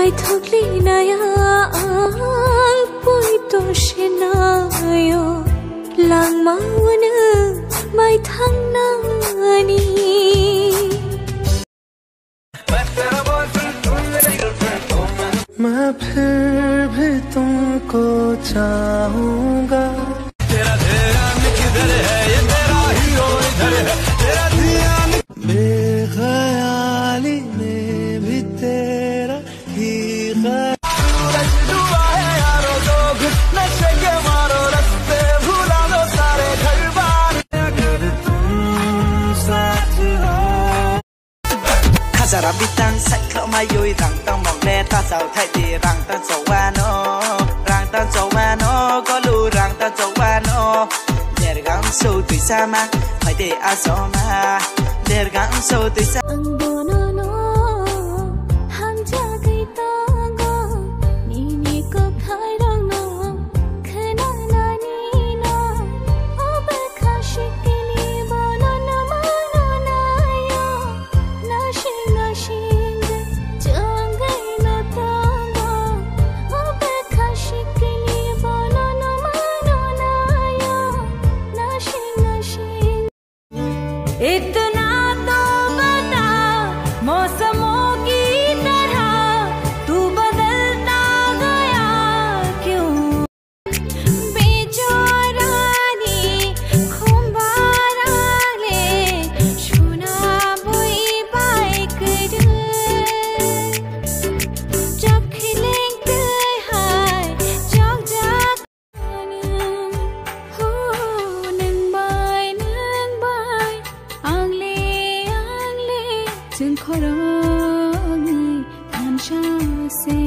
mai thokli naya ang pui to shenayo lang mawana mai thang nani मैं फिर भी तुमको चाहूंगा। तेरा ध्यान किधर है ये तेरा हीरो इधर है तेरा ध्यान बेख्याली में भी तेरा ही सूरज डूबा है यारो लोग नशे के मारो रास्ते भुला दो सारे घर बार अगर तुम साथ हो Khazara bitang sai kho mai yoi rang tang mong le ta sao thai ti rang tan so wa no có lu rang tan so wa no der gang so tui sa ma phải để a so ma der gang so tui sa ang bono no ham ja kai ta go ni ko khai rang no khana na ni no oba khashikili bono na ma no na yo na shing chang gai na ta go oba khashikili bono na ma no na yo na shing इतना तो बता मौसमों की तरह तू बदलता गया क्यों बेचारानी खुम्बाराले शोना बुई बाइक जब खिलेंगे हाय जग जग हो नंग bye Angle Jeng khorong ni tan sha se